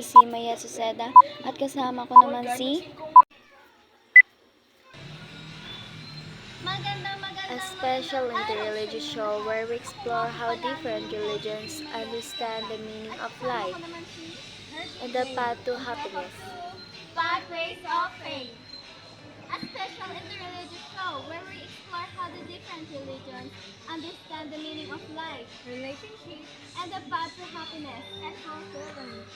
si Maya Suseda at kasama ko naman si a special interreligious show where we explore how different religions understand the meaning of life and the path to happiness. Pathways of Faith, a special interreligious show where we explore how the different religions understand the meaning of life, relationships, and the path to happiness and fulfillment.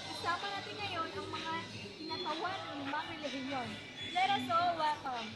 Kasama natin ngayon ang mga kinatawan ng limang relihiyon. Let us all welcome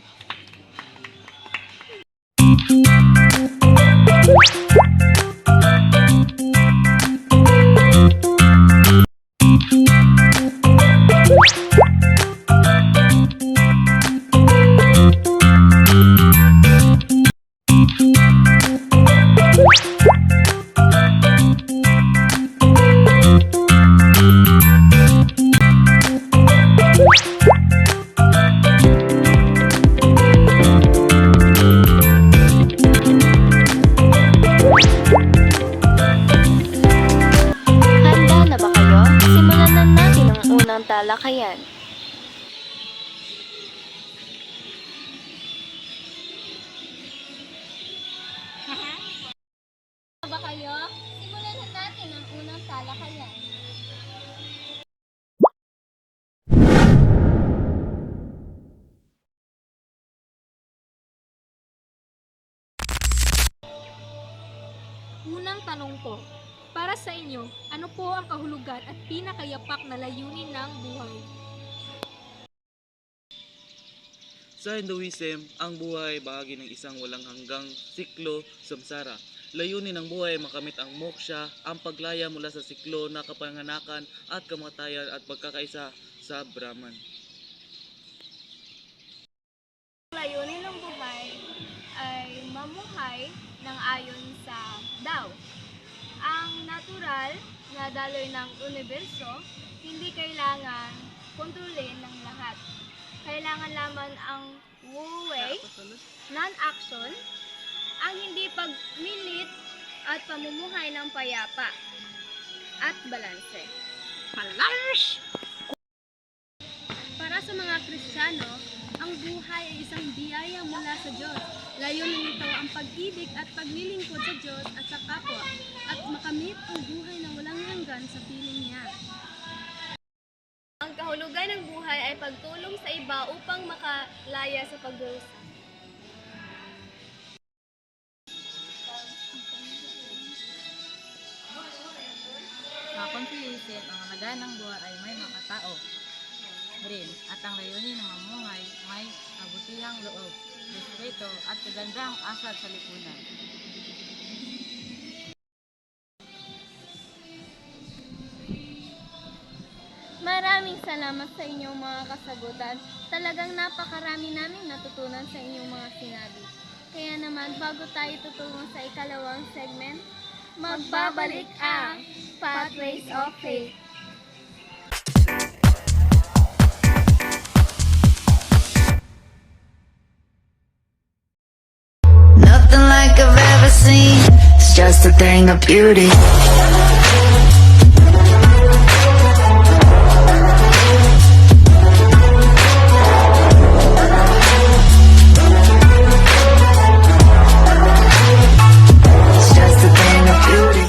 Handa na ba kayo? Simulan na natin ang unang talakayan. ba kayo? Simulan na natin ang unang talakayan. Unang tanong ko, para sa inyo, ano po ang kahulugan at pinakayapak na layunin ng buhay? Sa Hinduism, ang buhay ay bahagi ng isang walang hanggang siklo samsara. Layunin ng buhay ay makamit ang moksha, ang paglaya mula sa siklo na kapanganakan at kamatayan at pagkakaisa sa Brahman. Layunin ng buhay ay mamuhay ng ayon sa Tao. Ang natural na daloy ng universo, hindi kailangan kontrolin ng lahat. Kailangan lamang ang wu-wei, non-action, ang hindi pagmilit at pamumuhay ng payapa at balanse. Para sa mga Kristiyano, ang buhay ay isang biyaya mula sa Diyos. Layunin nito ang pag-ibig at paglilingkod sa Diyos at sa kapwa at makamit ang buhay na walang hanggan sa piling niya. Ang kahulugan ng buhay ay pagtulong sa iba upang makalaya sa pagdurusa. Sa Confucius, ang halaga ng buhay ay may makatao rin at ang layunin ng mamumuhay may kabutihang loob, respeto at kagandang asal sa lipunan. Maraming salamat sa inyong mga kasagutan. Talagang napakarami naming natutunan sa inyong mga sinabi. Kaya naman, bago tayo tutungo sa ikalawang segment, magbabalik ang Pathways of Faith. Nothing like I've ever seen. It's just a thing of beauty. It's just a thing of beauty.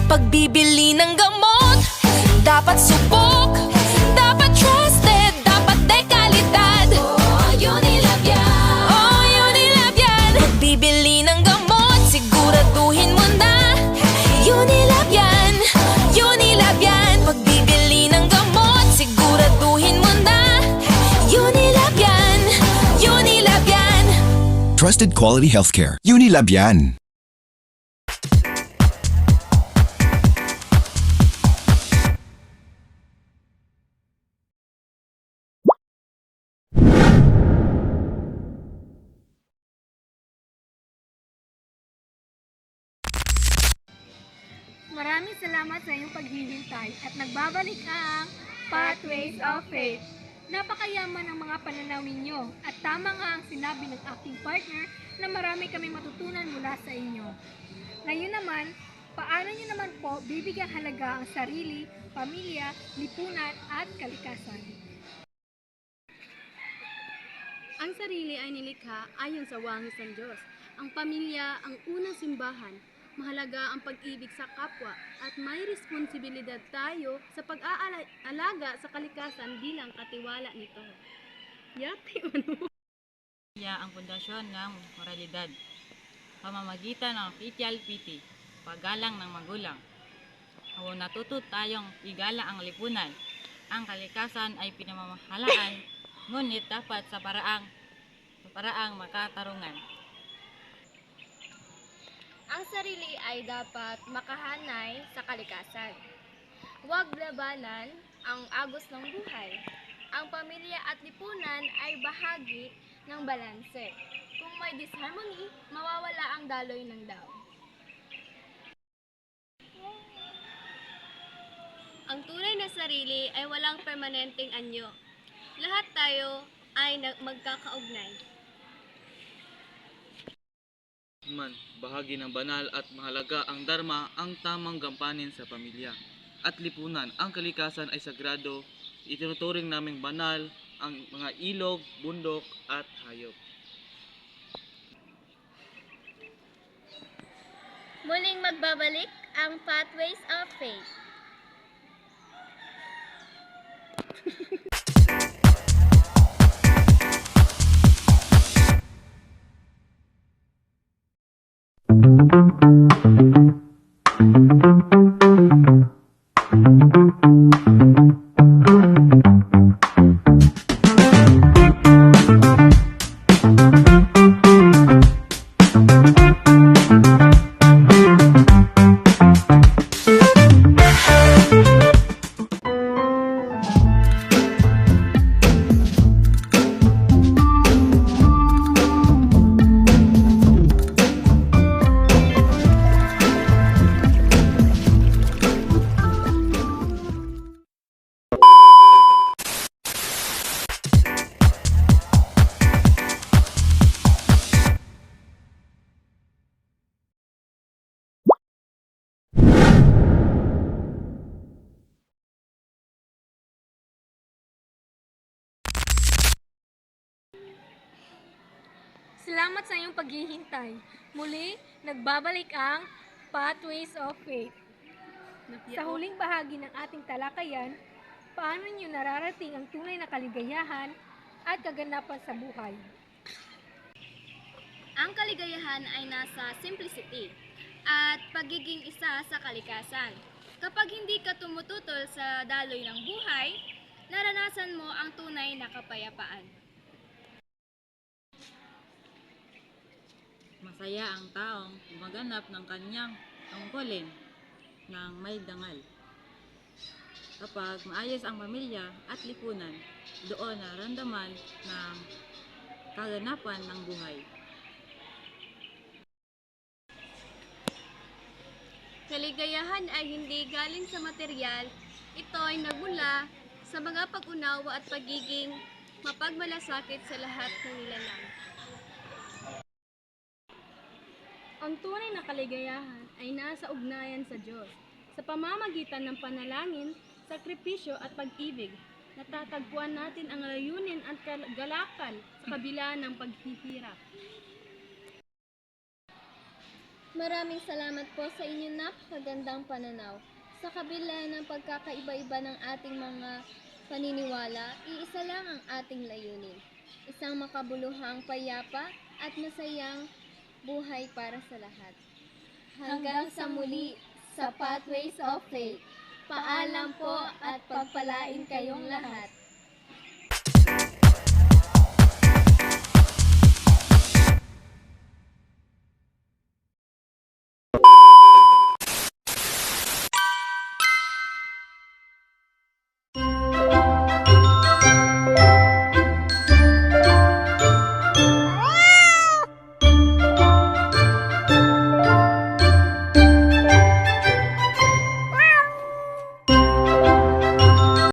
Pagbibili ng gamot, dapat subok, dapat trusted, dapat dekalidad. Oh, Unilab yan. Oh, Unilab yan. Pagbibili ng gamot, siguraduhin mo na. Unilab yan. Unilab yan. Pagbibili ng gamot, siguraduhin mo na. Unilab yan. Unilab yan. Trusted quality healthcare. Unilab yan. Maraming salamat sa iyong paghihintay at nagbabalik ang Pathways of Faith. Napakayaman ang mga pananaw ninyo at tama nga ang sinabi ng aking partner na marami kaming matutunan mula sa inyo. Ngayon naman, Paano nyo naman po bibigyang halaga ang sarili, pamilya, lipunan at kalikasan? Ang sarili ay nilikha ayon sa wangis ng Diyos. Ang pamilya ang unang simbahan. Mahalaga ang pag-ibig sa kapwa at may responsibilidad tayo sa pag-aalaga sa kalikasan bilang katiwala nito. Yate, ano? Pamilya ang pundasyon ng moralidad. Pamamagitan ng filial piety, paggalang ng magulang. O natuto tayong igala ang lipunan. Ang kalikasan ay pinamamahalaan, ngunit dapat sa paraang makatarungan. Ang sarili ay dapat makahanay sa kalikasan. Huwag labanan ang agos ng buhay. Ang pamilya at lipunan ay bahagi ng balanse. Kung may disharmony, mawawala ang daloy ng dao. Ang tunay na sarili ay walang permanenteng anyo. Lahat tayo ay magkakaugnay. Man, bahagi ng banal at mahalaga ang Dharma ang tamang gampanin sa pamilya. At lipunan, ang kalikasan ay sagrado, itinuturing naming banal ang mga ilog, bundok at hayop. Muling magbabalik ang Pathways of Faith. Salamat sa iyong paghihintay. Muli, nagbabalik ang Pathways of Faith. Sa huling bahagi ng ating talakayan, paano niyo nararating ang tunay na kaligayahan at kaganapan sa buhay? Ang kaligayahan ay nasa simplicity at pagiging isa sa kalikasan. Kapag hindi ka tumututol sa daloy ng buhay, naranasan mo ang tunay na kapayapaan. Masaya ang taong gumaganap ng kanyang tungkulin ng may dangal. Kapag maayos ang pamilya at lipunan, doon naramdaman ng kaganapan ng buhay. Kaligayahan ay hindi galing sa material, ito ay nagmula sa mga pag-unawa at pagiging mapagmalasakit sa lahat ng nilalang. Ang tunay na kaligayahan ay nasa ugnayan sa Diyos. Sa pamamagitan ng panalangin, sakripisyo at pag-ibig, natatagpuan natin ang layunin at kagalakan sa kabila ng paghihirap. Maraming salamat po sa inyong napakagandang pananaw. Sa kabila ng pagkakaiba-iba ng ating mga paniniwala, iisa lang ang ating layunin. Isang makabuluhang payapa at masayang buhay para sa lahat. Hanggang sa muli sa Pathways of Faith. Paalam po at pagpalain kayong lahat.